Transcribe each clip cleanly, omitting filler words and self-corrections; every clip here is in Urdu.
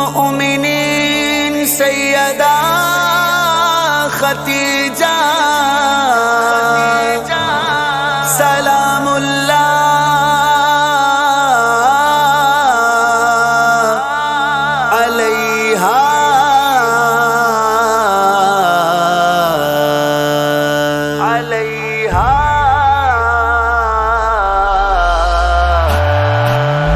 المؤمنین سیدہ خدیجہ سلام اللہ علیہا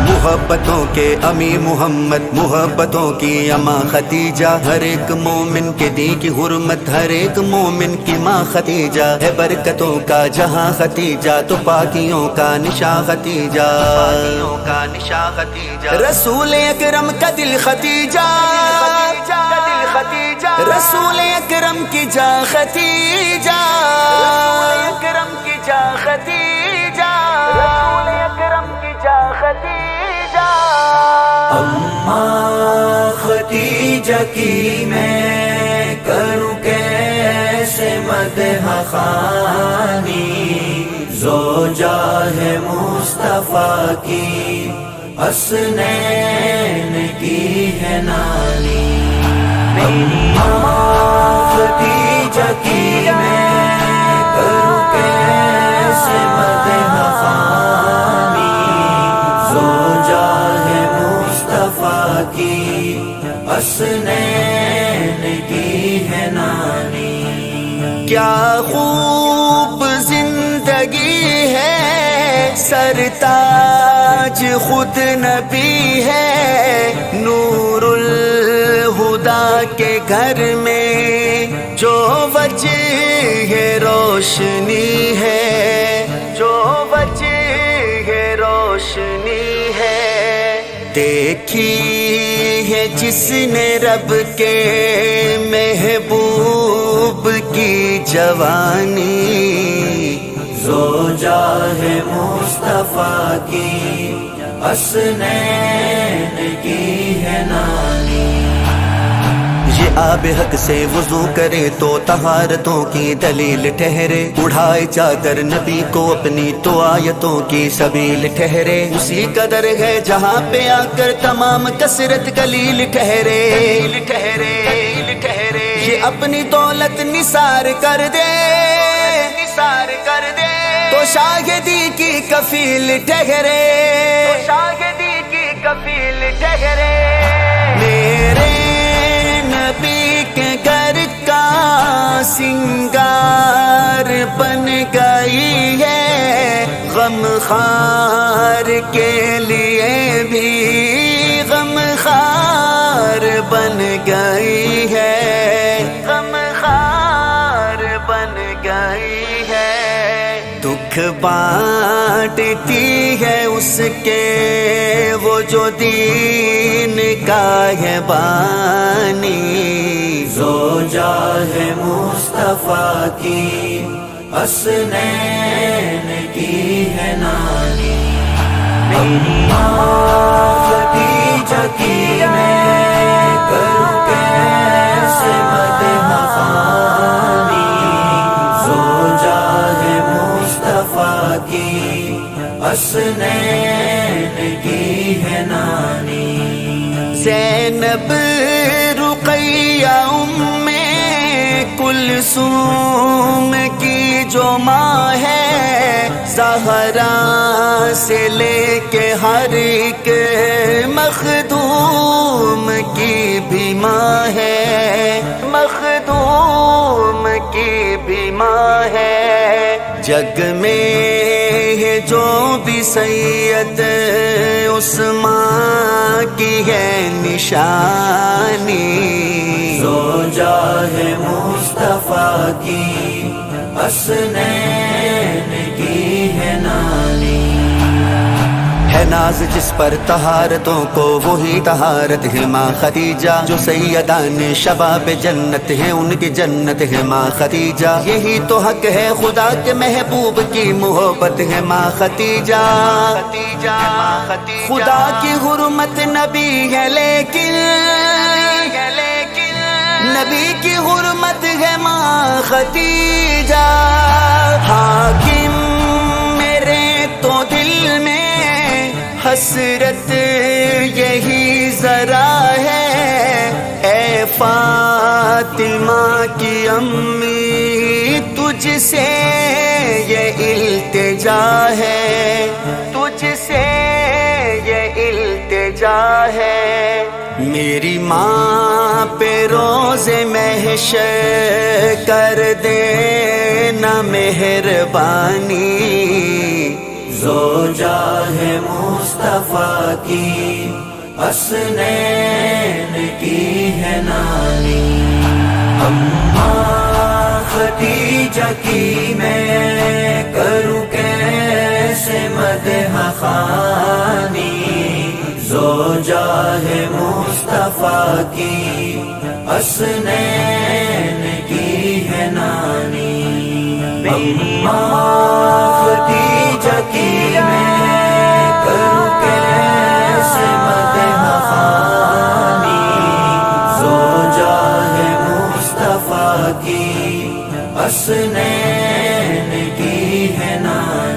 محبتوں کے امی محمد، محبتوں کی اماں خدیجہ، ہر ایک مومن کے دی کی حرمت، ہر ایک مومن کی ماں خدیجہ ہے، برکتوں کا جہاں خدیجہ تو پاکیوں کا نشاں خدیجہ، رسول اکرم کا دل خدیجہ، رسول اکرم کی جاں خدیجہ، اکرم کی جاں خدیجہ، رسول اکرم کی جاں خدیجہ، اماں خدیجہ کی میں کروں کیسے مدح خوانی، زوجہ ہے مصطفیٰ کی حسنین کی ہے نانی، اماں خدیجہ کی میں کروں کیسے مدح خوانی، زوجہ ہے مصطفیٰ کی حسنین کی ہے نانی، کیا خوب زندگی ہے، سرتاج خود نبی ہے، نور الہدا کے گھر میں جو وجہ ہے روشنی ہے، جو وجہ ہے روشنی ہے، دیکھی ہے جس نے رب کے محبوب کی جوانی، زوجہ ہے مصطفیٰ کی حسنین کی ہے نانی، یہ آب حق سے وضو کرے تو طہارتوں کی دلیل ٹھہرے، اڑھائے چادر نبی کو اپنی تو آیتوں کی سبیل ٹھہرے، اسی قدر ہے جہاں پہ آ کر تمام کثرت قلیل ٹھہرے، یہ اپنی دولت نثار کر دے، نثار کر دے تو شاہدی کی کفیل ٹھہرے، تو شاہدی کی کفیل ٹھہرے، میرے نبی کے گھر کا سنگار بن گئی ہے، غم خار کے لیے بھی غم خار بن گئی ہے، غم خار بن گئی ہے، دکھ بانٹتی ہے اس کے وہ جو دین کا ہے بانی، زوجہ ہے مصطفیٰ کی حسنین کی ہے نانی، اماں خدیجہ کی میں کروں کیسے مدح خوانی، زوجہ ہے مصطفیٰ کی حسنین کی ہے نانی، زینب رقیہ ام کلثوم کی جو ماں ہے، زہرا سے لے کے ہر ایک مخدوم کی بھی ماں ہے، مخدوم کی بھی ماں ہے، جگ میں ہے جو بھی سید اس ماں کی ہے نشانی، زوجہ ہے مصطفیٰ کی حسنین کی ہے نانی، ہے ناز جس پر طہارتوں کو وہی طہارت ہے ماں خدیجہ، جو سیدان شباب جنت ہے ان کی جنت ہے ماں خدیجہ، یہی تو حق ہے خدا کے محبوب کی محبت ہے ماں خدیجہ، خدا کی حرمت نبی ہے لیکن نبی کی حرمت ہے ماں خدیجہ، حاکم میرے تو دل میں حسرت یہی ذرا ہے، فاطمہ کی امی تجھ سے یہ التجا ہے، تجھ سے یہ التجا ہے، میری ماں پہ روز محشر کر دینا مہربانی، زوجہ ہے مصطفیٰ کی حسنین کی ہے نانی، اماں خدیجہ کی میں کروں کیسے مدح خوانی، زوجہ ہے مصطفیٰ کی حسنین کی ہے نانی، اماں خدیجہ کی میں کروں کیسے مدح خوانی، زوجہ ہے مصطفیٰ کی حسنین کی ہے نانی۔